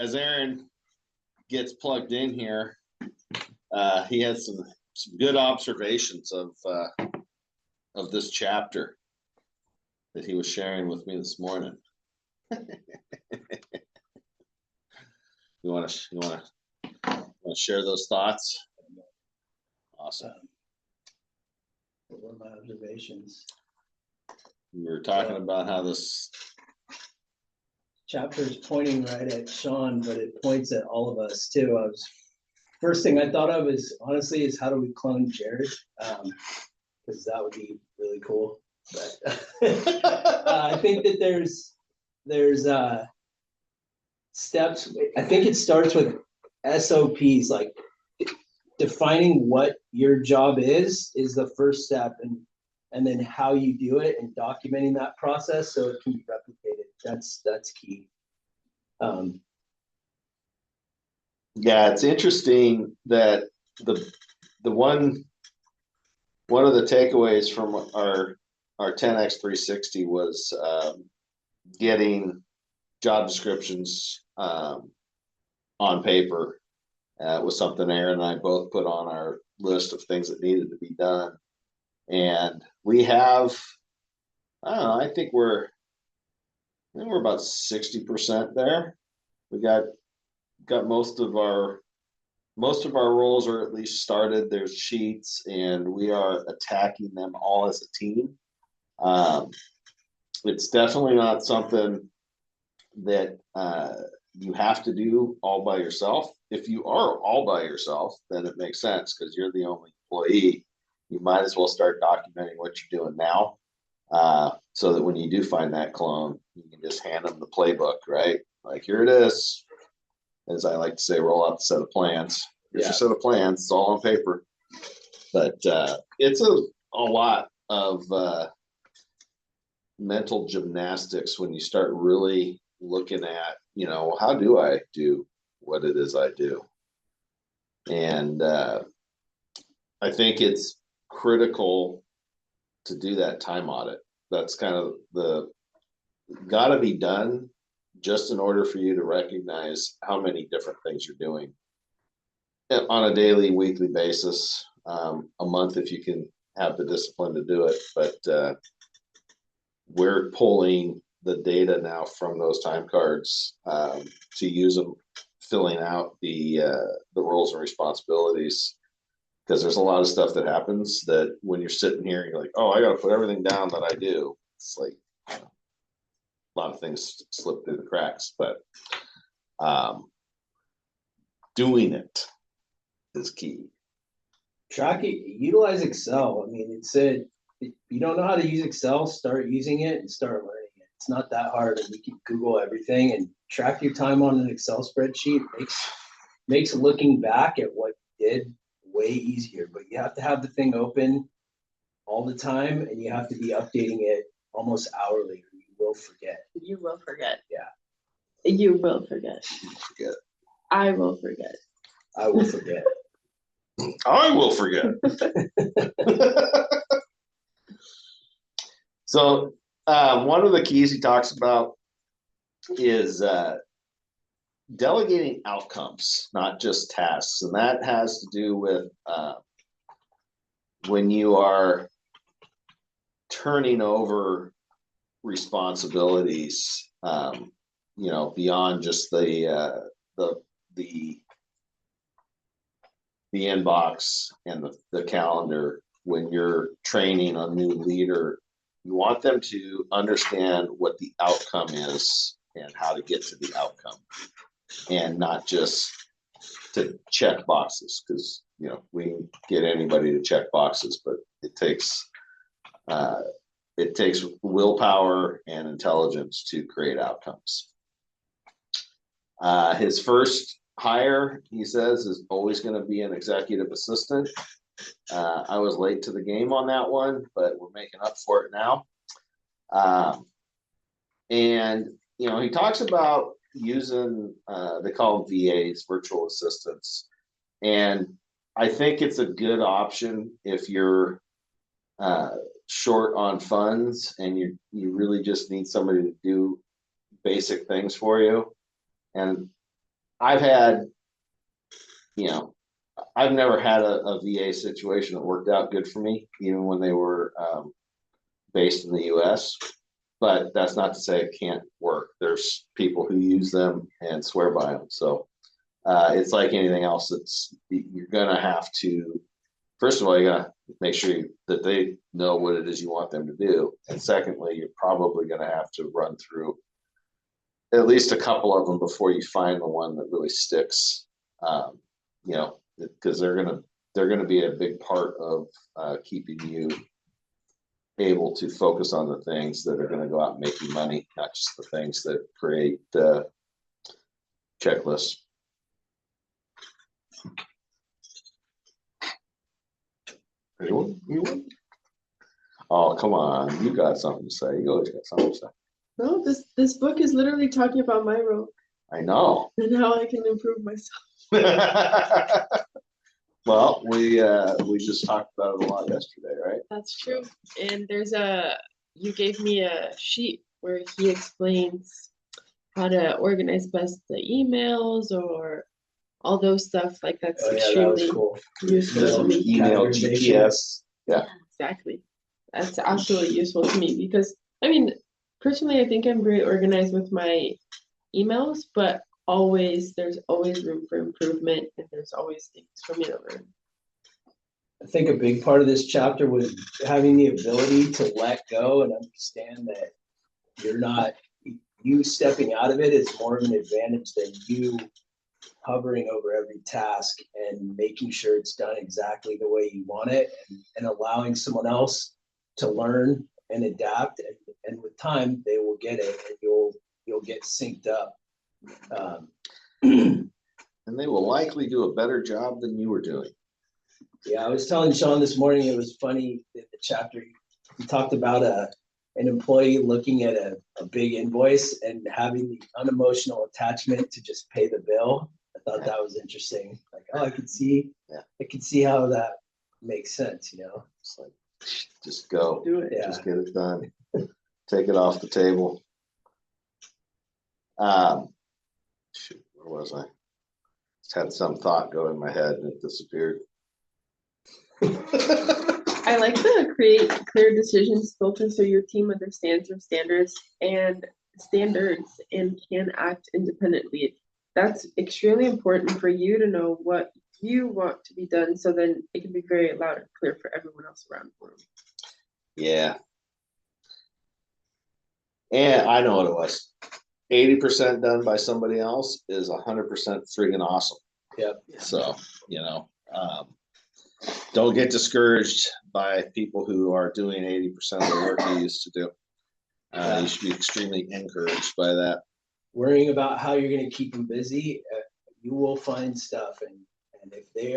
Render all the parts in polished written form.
as Aaron gets plugged in here, he had some good observations of this chapter that he was sharing with me this morning. You want to share those thoughts? Awesome. What were my observations? We were talking about how this chapter is pointing right at Sean, but it points at all of us too. First thing I thought of is honestly is how do we clone Jared? Because that would be really cool. But I think that there's steps. I think it starts with SOPs, like defining what your job is the first step, and then how you do it and documenting that process so it can be replicated. That's key. Yeah, it's interesting that the one of the takeaways from our 10x360 was getting job descriptions on paper. Was something Aaron and I both put on our list of things that needed to be done, and we have, I don't know, I think we're about 60% there. We got most of our roles are at least started. There's sheets, and we are attacking them all as a team. It's definitely not something that you have to do all by yourself. If you are all by yourself, then it makes sense because you're the only employee. You might as well start documenting what you're doing now, so that when you do find that clone, you can just hand them the playbook, right? Like, here it is. As I like to say, roll out the set of plans. Here's your set of plans. It's all on paper. But it's a lot of mental gymnastics when you start really looking at, how do I do what it is I do? And I think it's critical to do that time audit. That's kind of got to be done just in order for you to recognize how many different things you're doing on a daily, weekly basis, a month if you can have the discipline to do it. But we're pulling the data now from those time cards to use them, filling out the roles and responsibilities, because there's a lot of stuff that happens that when you're sitting here, you're like, oh, I got to put everything down that I do. It's like, a lot of things slip through the cracks, but doing it is key. Track it, utilize Excel. I mean, it said, if you don't know how to use Excel, start using it and start learning it. It's not that hard, and you can Google everything and track your time on an Excel spreadsheet. Makes looking back at what you did way easier, but you have to have the thing open all the time, and you have to be updating it almost hourly, or you will forget. You will forget. Yeah. You will forget. Forget. I will forget. I will forget. I will forget. So one of the keys he talks about is delegating outcomes, not just tasks. And that has to do with when you are turning over responsibilities, beyond just the inbox and the calendar. When you're training a new leader, you want them to understand what the outcome is and how to get to the outcome, and not just to check boxes, because we can get anybody to check boxes, but it takes willpower and intelligence to create outcomes. His first hire, he says, is always going to be an executive assistant. I was late to the game on that one, but we're making up for it now. And he talks about using they call them VAs, virtual assistants, and I think it's a good option if you're short on funds and you really just need somebody to do basic things for you. And I've had, you know, I've never had a VA situation that worked out good for me, even when they were based in the US. But that's not to say it can't work. There's people who use them and swear by them. So it's like anything else. You're gonna have to, first of all, you gotta make sure that they know what it is you want them to do. And secondly, you're probably gonna have to run through at least a couple of them before you find the one that really sticks. You know, because they're gonna be a big part of keeping you able to focus on the things that are going to go out and make you money, not just the things that create checklists. Anyone? Oh, come on. You got something to say. You always got something to say. No, this book is literally talking about my role I know. and how I can improve myself. Well, we just talked about it a lot yesterday, right? That's true. And you gave me a sheet where he explains how to organize best the emails or all those stuff. Like that's Oh, yeah, that extremely was cool. useful to me. Email Categorization. GPS. Yeah. Exactly. That's absolutely useful to me because I mean, personally, I think I'm very organized with my emails, but there's always room for improvement and there's always things for me to learn. I think a big part of this chapter was having the ability to let go and understand that you stepping out of it is more of an advantage than you hovering over every task and making sure it's done exactly the way you want it, and allowing someone else to learn and adapt, and with time they will get it and you'll get synced up. And they will likely do a better job than you were doing. Yeah, I was telling Sean this morning, it was funny in the chapter, he talked about an employee looking at a big invoice and having the unemotional attachment to just pay the bill. I thought that was interesting. Like, oh, I could see how that makes sense, you know? It's like, just go. Do it. Yeah. Just get it done. Take it off the table. Shoot, where was I? Just had some thought go in my head and it disappeared. I like to create clear decisions, filter so your team understands your standards and can act independently. That's extremely important for you to know what you want to be done, so then it can be very loud and clear for everyone else around the room. Yeah. And I know what it was. 80% done by somebody else is 100% friggin' awesome. Yep. So, don't get discouraged by people who are doing 80% of the work you used to do. You should be extremely encouraged by that. Worrying about how you're going to keep them busy, you will find stuff, and if they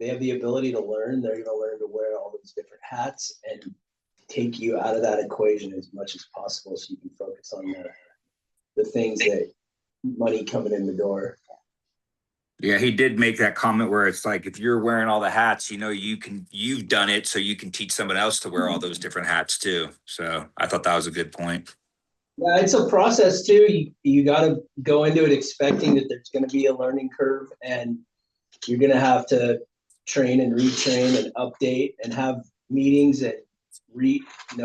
have the ability to learn, they're going to learn to wear all those different hats and take you out of that equation as much as possible, so you can focus on the things that money coming in the door. Yeah, he did make that comment where it's like, if you're wearing all the hats, you've done it, so you can teach someone else to wear all those different hats too. So I thought that was a good point. Yeah, it's a process too. You got to go into it expecting that there's going to be a learning curve, and you're going to have to train and retrain and update and have meetings, and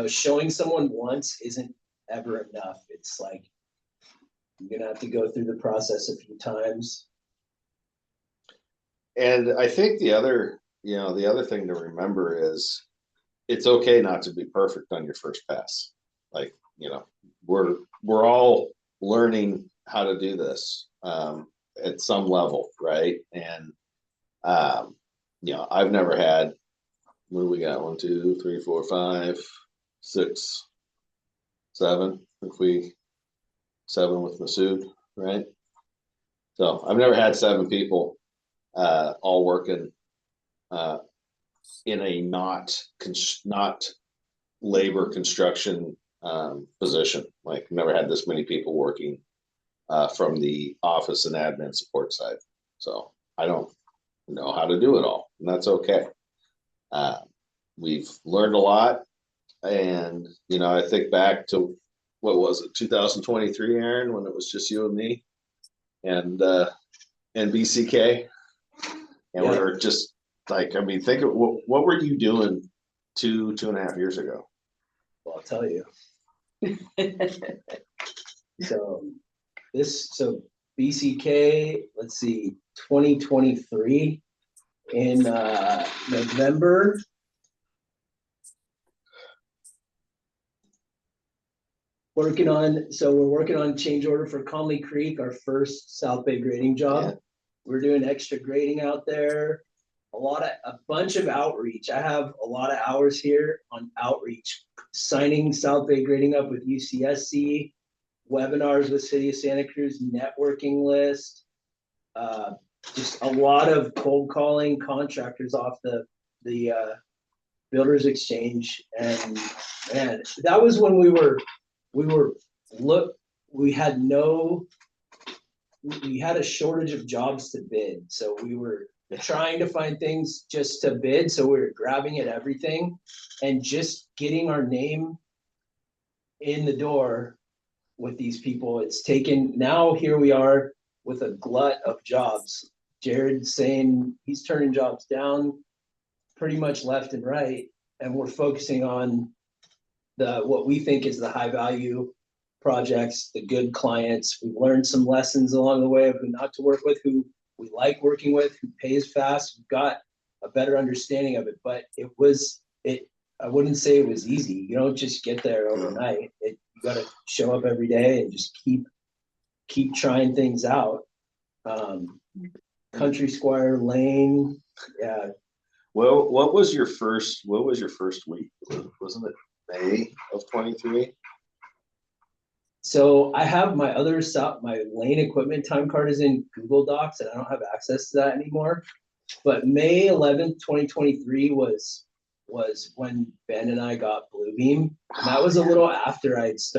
showing someone once isn't ever enough. It's like you're going to have to go through the process a few times. And I think the other thing to remember is it's okay not to be perfect on your first pass. Like, we're all learning how to do this at some level, right? And I've never had, what do we got? 1, 2, 3, 4, 5, 6, 7. If we 7 with Masood, right? So I've never had 7 people all working in a not labor construction position. Like, never had this many people working from the office and admin support side. So I don't know how to do it all, and that's okay. We've learned a lot, and I think back to, what was it, 2023, Aaron, when it was just you and me, and and BCK. And Yeah. we're just like, I mean, think of what were you doing 2.5 years ago? Well, I'll tell you. So BCK, let's see, 2023 in November. We're working on change order for Conley Creek, our first South Bay grading job. Yeah. We're doing extra grading out there. A bunch of outreach. I have a lot of hours here on outreach, signing South Bay grading up with UCSC, webinars with City of Santa Cruz, networking list, just a lot of cold calling contractors off the Builders Exchange. And man, that was when we had a shortage of jobs to bid. So we were trying to find things just to bid. So we were grabbing at everything and just getting our name in the door with these people. It's taken, now here we are with a glut of jobs. Jared's saying he's turning jobs down pretty much left and right. And we're focusing on what we think is the high value projects, the good clients. We've learned some lessons along the way of who not to work with, who we like working with, who pays fast. We've got a better understanding of it, but I wouldn't say it was easy. You don't just get there overnight. You got to show up every day and just keep trying things out. Country Squire Lane. Yeah. Well, what was your first week? Wasn't it May of 23? So I have my lane equipment time card is in Google Docs, and I don't have access to that anymore. But May 11th, 2023 was when Ben and I got Bluebeam. And that was a little after I was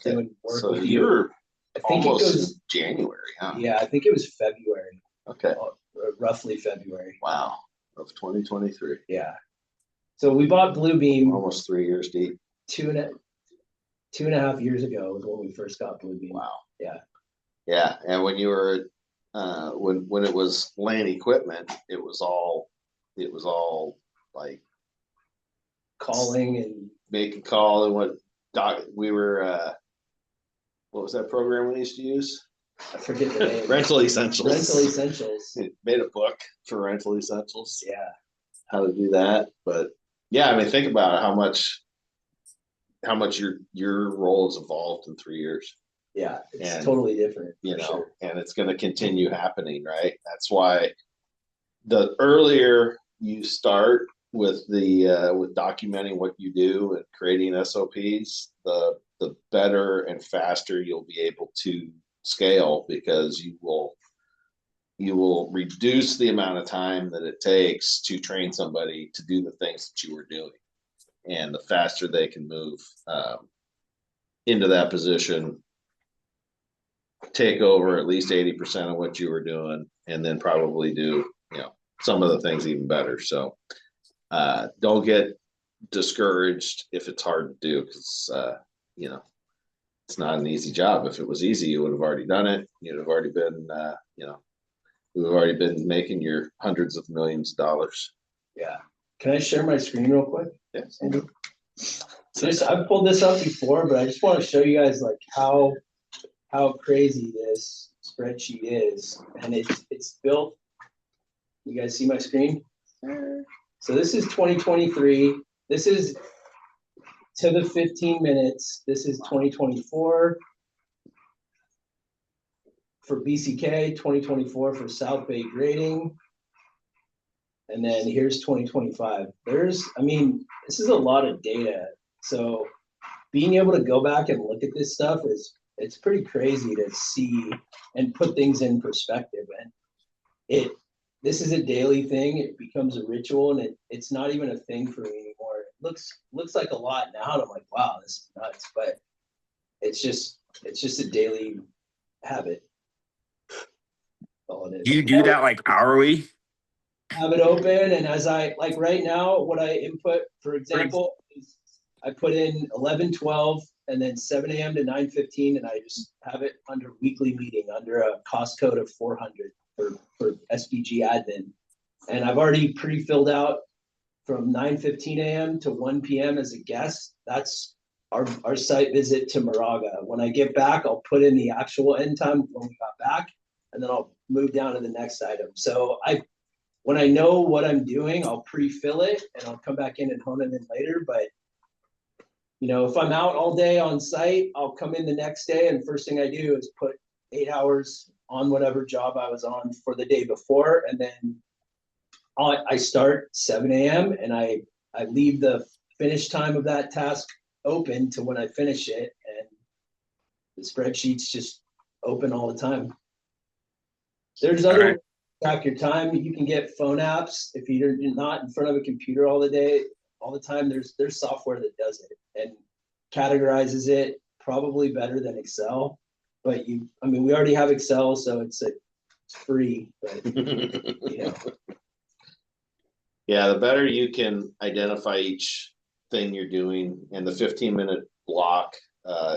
doing work with you. I think almost it was January, huh? Yeah, I think it was February. Okay. Roughly February. Wow. Of 2023. Yeah. So we bought Bluebeam almost 3 years deep. 2.5 years ago was when we first got Bluebeam. Wow. Yeah. Yeah. And when you were when it was land equipment, it was all like calling and make a call and what was that program we used to use? I forget the name. Rental Essentials. Rental Essentials. It made a book for Rental Essentials. Yeah. How to do that. But yeah, I mean, think about how much your role has evolved in 3 years. Yeah, it's totally different. Sure. And it's going to continue happening, right? That's why the earlier you start with with documenting what you do and creating SOPs, the better and faster you'll be able to scale, because you will reduce the amount of time that it takes to train somebody to do the things that you were doing, and the faster they can move into that position, take over at least 80% of what you were doing, and then probably do some of the things even better. So don't get discouraged if it's hard to do, because it's not an easy job. If it was easy, you would have already done it. You'd have already been we've already been making your hundreds of millions of dollars. Yeah. Can I share my screen real quick? Yes. So I've pulled this up before, but I just want to show you guys like how crazy this spreadsheet is. And it's built. You guys see my screen? So this is 2023. This is to the 15 minutes. This is 2024 for BCK, 2024 for South Bay grading. And then here's 2025. This is a lot of data. So being able to go back and look at this stuff it's pretty crazy to see and put things in perspective. And this is a daily thing. It becomes a ritual, and it's not even a thing for me anymore. It looks like a lot now, and I'm like, wow, this is nuts. But it's just a daily habit. That's all it is. Do you do that like hourly? Have it open, and as I like right now, what I input, for example, is I put in 11:12 and then 7 a.m. to 9:15, and I just have it under weekly meeting under a cost code of 400 for SBG admin. And I've already pre-filled out from 9:15 a.m. to 1 p.m. as a guest. That's our site visit to Moraga. When I get back, I'll put in the actual end time when we got back, and then I'll move down to the next item. So when I know what I'm doing, I'll pre-fill it and I'll come back in and hone it in later. But you know, if I'm out all day on site, I'll come in the next day and first thing I do is put 8 hours on whatever job I was on for the day before, and then I start 7 a.m. and I leave the finish time of that task open to when I finish it, and the spreadsheet's just open all the time. There's other ways to track your time. You can get phone apps if you're not in front of a computer all the time. There's software that does it and categorizes it probably better than Excel. But we already have Excel, so it's free. But you know. Yeah, the better you can identify each thing you're doing, and the 15-minute block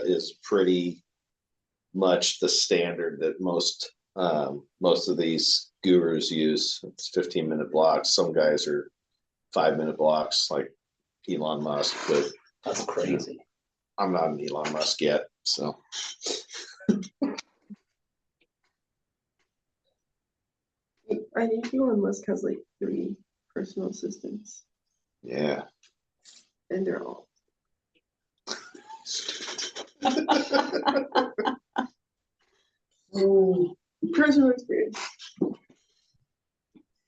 is pretty much the standard that most of these gurus use. It's 15-minute blocks. Some guys are 5-minute blocks, like Elon Musk, but That's crazy. I'm not an Elon Musk yet, so. I think Elon Musk has like 3 personal assistants, Yeah. and they're all. Personal experience.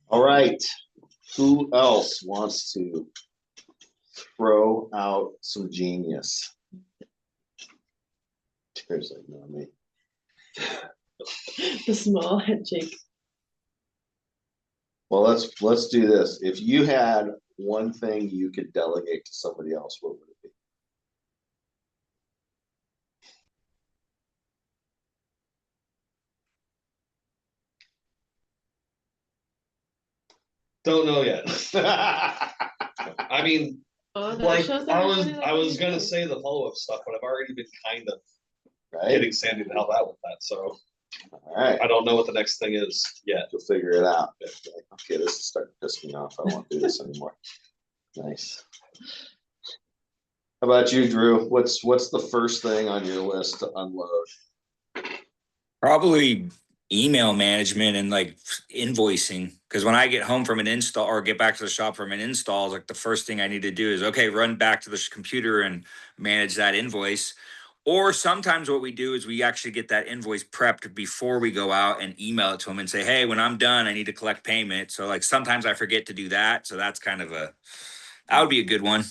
All right. Who else wants to throw out some genius? There's like no me. The small handshake. Well, let's do this. If you had one thing you could delegate to somebody else, what would it be? Don't know yet. I mean, like I was gonna say the follow-up stuff, but I've already been kind of Right? getting Sandy to help out with that. So All right. I don't know what the next thing is yet. You'll figure it out. Okay, this is starting to piss me off. I don't want to do this anymore. Nice. How about you, Drew? What's the first thing on your list to unload? Probably email management and like invoicing. Because when I get home from an install or get back to the shop from an install, like the first thing I need to do is, okay, run back to the computer and manage that invoice. Or sometimes what we do is we actually get that invoice prepped before we go out and email it to them and say, hey, when I'm done, I need to collect payment. So like sometimes I forget to do that. So that's kind of that would be a good one.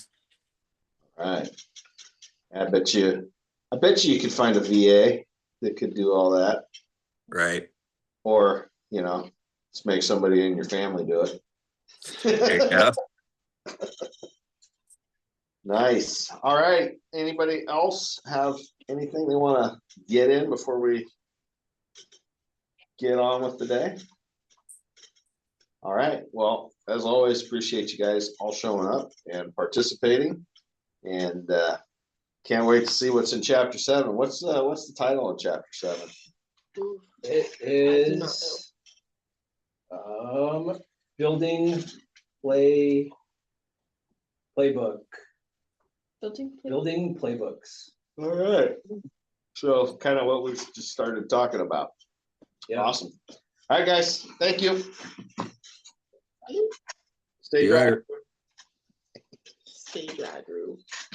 All right. I bet you could find a VA that could do all that. Right. Or, just make somebody in your family do it. There you go. Nice. All right. Anybody else have anything they want to get in before we get on with the day? All right. Well, as always, appreciate you guys all showing up and participating, and can't wait to see what's in chapter 7. What's the title of chapter 7? It is building playbook. Building playbooks. All right. So kind of what we just started talking about. Yeah. Awesome. All right, guys. Thank you. Stay See you dry. later. Stay dry, Drew.